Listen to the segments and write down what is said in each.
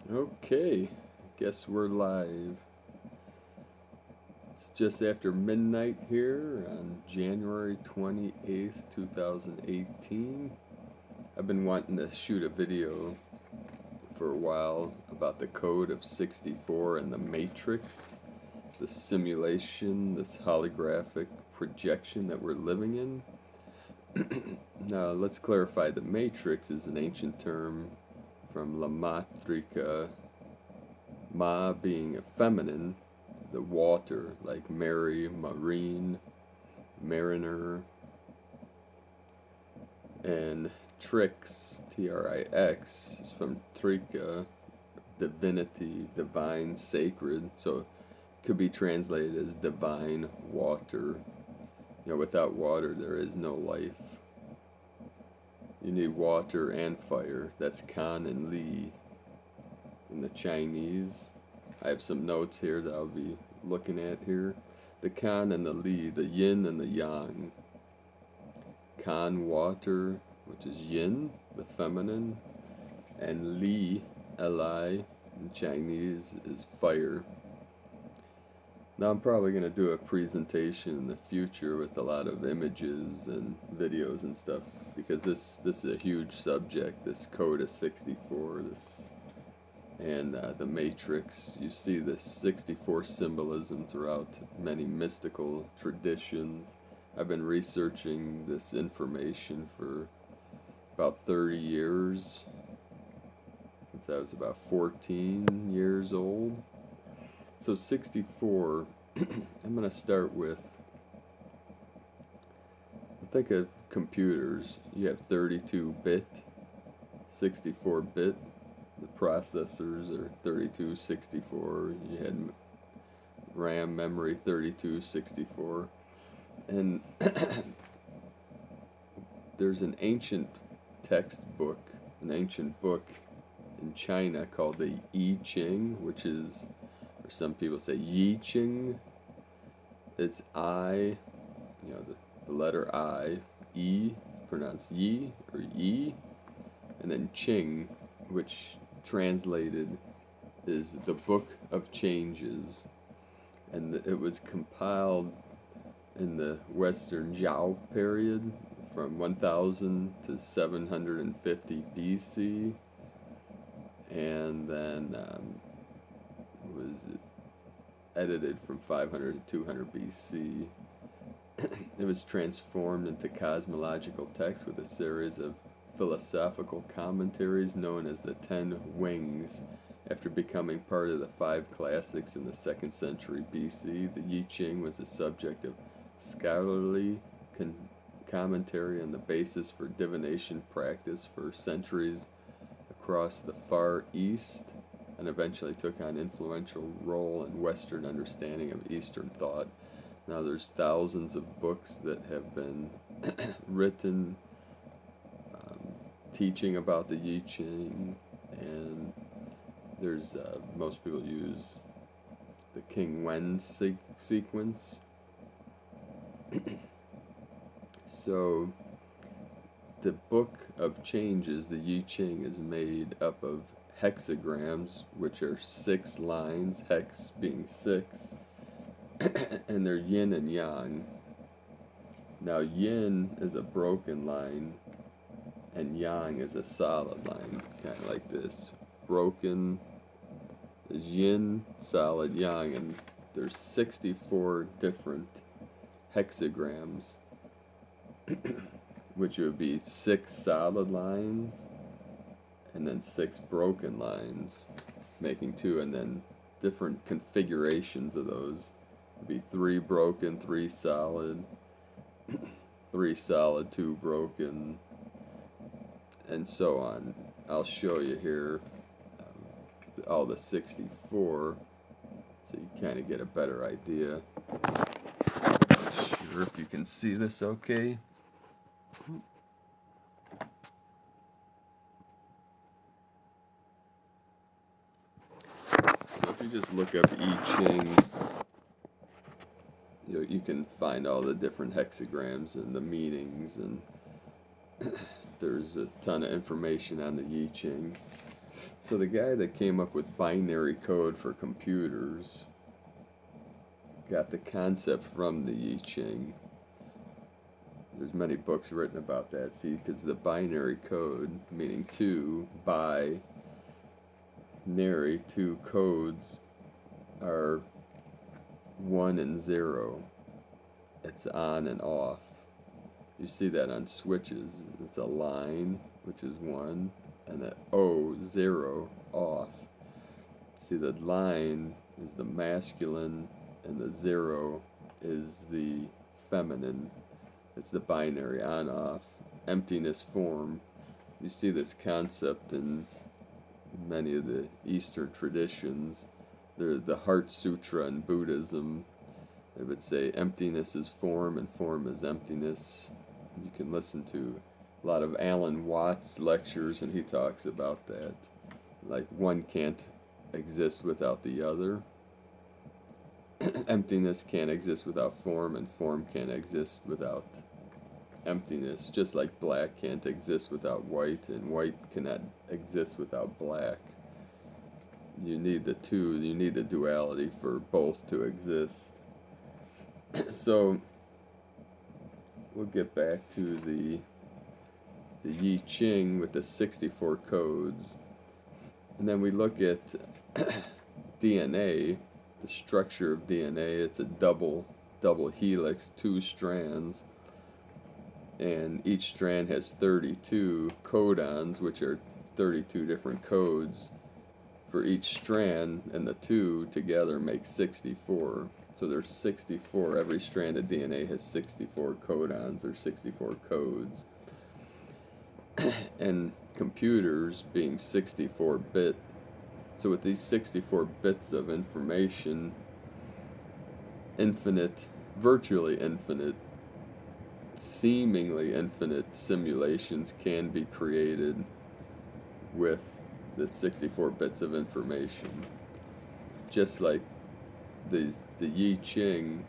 Okay, guess we're live. It's just after midnight here on January 28th, 2018. I've been wanting to shoot a video for a while about the code of 64 and the matrix, the simulation, this holographic projection that we're living in. Now, let's clarify the matrix is an ancient term from La Matrica, Ma being a feminine, the water, like Mary, Marine, Mariner, and Trix, Trix, is from Trika, divinity, divine, sacred, so it could be translated as divine water. Without water there is no life. You need water and fire. That's Kan and Li in the Chinese. I have some notes here that I'll be looking at here. The Kan and the Li, the yin and the yang. Kan, water, which is yin, the feminine, and Li, Li, in Chinese, is fire. Now I'm probably going to do a presentation in the future with a lot of images and videos and stuff, because this is a huge subject, this code of 64, and the matrix. You see this 64 symbolism throughout many mystical traditions. I've been researching this information for about 30 years, since I was about 14 years old. So 64, I'm going to start with, think of computers. You have 32-bit, 64-bit. The processors are 32, 64. You had RAM memory 32, 64. And there's an ancient textbook, an ancient book in China called the I Ching, which is, or some people say I Ching. It's I, the letter I, pronounced Yi or Yi, and then Ching, which translated is the Book of Changes, and it was compiled in the Western Zhao period from 1000 to 750 BC, and then was edited from 500 to 200 BC. It was transformed into cosmological text with a series of philosophical commentaries known as the 10 Wings. After becoming part of the 5 classics in the 2nd century BC, the I Ching was the subject of scholarly commentary and the basis for divination practice for centuries across the Far East, and eventually took on an influential role in Western understanding of Eastern thought. Now there's thousands of books that have been written teaching about the I Ching, and there's most people use the King Wen sequence. So the Book of Changes, the I Ching, is made up of hexagrams, which are 6 lines, hex being 6, and they're yin and yang. Now yin is a broken line, and yang is a solid line, kind of like this. Broken is yin, solid yang, and there's 64 different hexagrams, which would be 6 solid lines and then 6 broken lines, making 2, and then different configurations of those would be 3 broken, 3 solid, 3 solid, 2 broken, and so on. I'll show you here all the 64 so you kind of get a better idea. Not sure if you can see this okay. So if you just look up I Ching, you can find all the different hexagrams and the meanings, and there's a ton of information on the I Ching. So the guy that came up with binary code for computers got the concept from the I Ching. There's many books written about that. See, because the binary code, meaning two, binary, two codes are 1 and 0. It's on and off. You see that on switches. It's a line, which is 1, and an O, 0, off. See, the line is the masculine, and the 0 is the feminine. It's the binary, on, off, emptiness, form. You see this concept in many of the Eastern traditions. The Heart Sutra in Buddhism, it would say emptiness is form and form is emptiness. You can listen to a lot of Alan Watts lectures, and he talks about that. Like, one can't exist without the other. Emptiness can't exist without form, and form can't exist without emptiness. Just like black can't exist without white, and white cannot exist without black. You need the two, you need the duality for both to exist. So we'll get back to the I Ching with the 64 codes, and then we look at DNA, the structure of DNA. It's a double helix, 2 strands, and each strand has 32 codons, which are 32 different codes for each strand, and the 2 together make 64. So there's 64. Every strand of DNA has 64 codons, or 64 codes. And computers being 64-bit. So with these 64 bits of information, virtually infinite, seemingly infinite simulations can be created with the 64 bits of information. Just like the I Ching,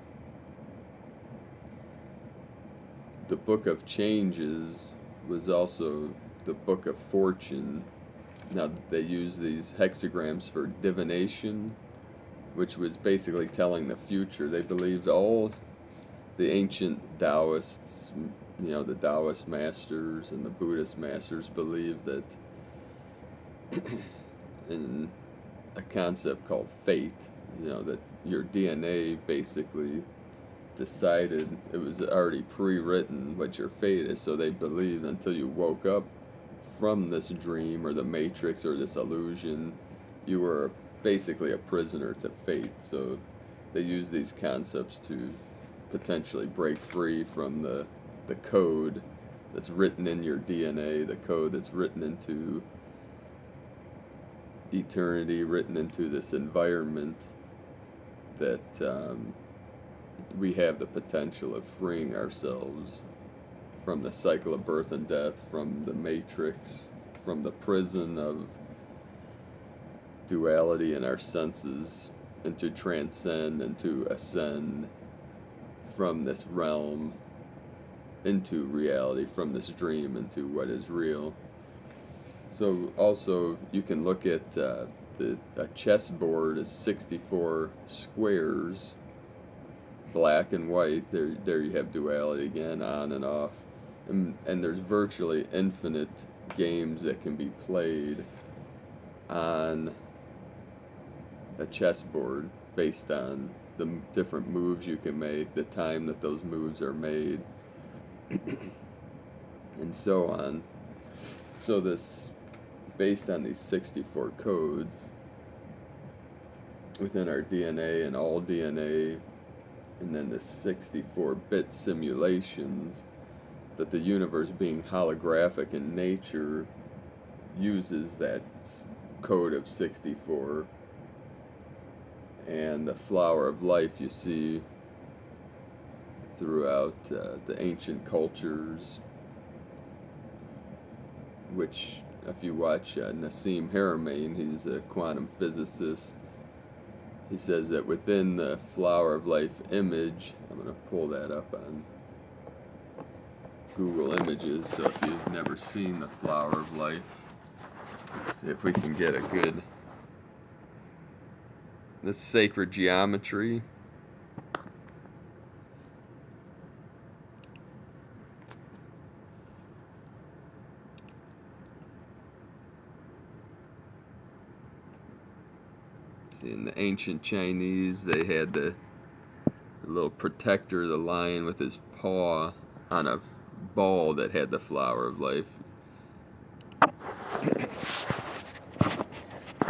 the Book of Changes was also the Book of Fortune. Now, they use these hexagrams for divination, which was basically telling the future. They believed all the ancient Taoists, the Taoist masters and the Buddhist masters believed that in a concept called fate, that your DNA basically decided, it was already pre-written what your fate is. So they believed until you woke up from this dream or the matrix or this illusion, you were basically a prisoner to fate. So they use these concepts to potentially break free from the code that's written in your DNA, the code that's written into eternity, written into this environment, that we have the potential of freeing ourselves from the cycle of birth and death, from the matrix, from the prison of duality in our senses, and to transcend and to ascend from this realm into reality, from this dream into what is real. So also you can look at a chessboard is 64 squares, black and white. There you have duality again, on and off, and there's virtually infinite games that can be played on a chessboard based on the different moves you can make, the time that those moves are made, and so on. So this, based on these 64 codes within our DNA and all DNA, and then the 64-bit simulations, that the universe being holographic in nature uses that code of 64. And the flower of life you see throughout the ancient cultures, which, if you watch Nassim Haramein, he's a quantum physicist, he says that within the flower of life image, I'm going to pull that up on Google Images, so if you've never seen the flower of life, Let's see if we can get a good. This sacred geometry. See, in the ancient Chinese, they had the little protector, the lion with his paw on a ball that had the flower of life.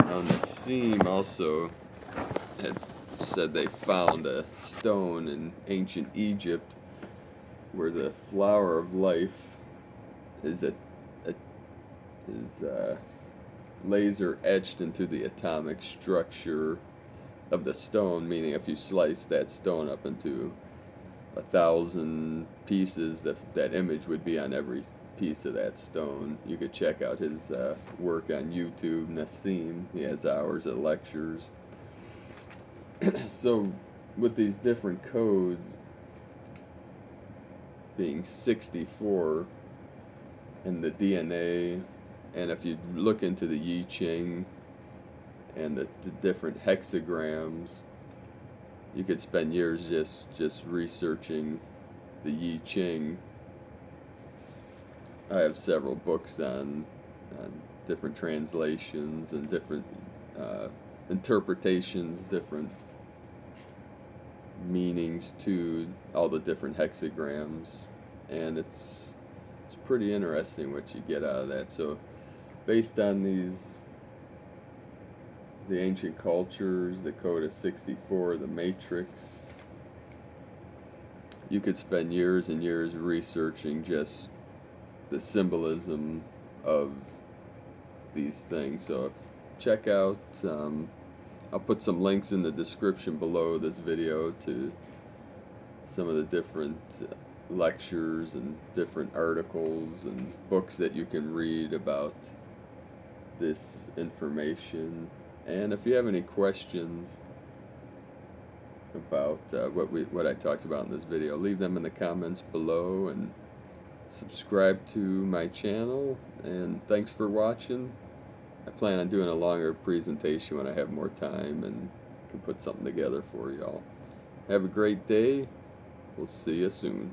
On the seam also had said they found a stone in ancient Egypt where the flower of life is laser etched into the atomic structure of the stone, meaning if you slice that stone up into 1,000 pieces, that image would be on every piece of that stone. You could check out his work on YouTube, Nassim. He has hours of lectures. So with these different codes being 64 in the DNA, and if you look into the I Ching and the different hexagrams, you could spend years just researching the I Ching. I have several books on different translations and different interpretations, different meanings to all the different hexagrams, and it's pretty interesting what you get out of that. So based on the ancient cultures, the code of 64, the matrix, you could spend years and years researching just the symbolism of these things. So check out, I'll put some links in the description below this video to some of the different lectures and different articles and books that you can read about this information. And if you have any questions about what I talked about in this video, leave them in the comments below, and subscribe to my channel. And thanks for watching. I plan on doing a longer presentation when I have more time and can put something together for y'all. Have a great day. We'll see you soon.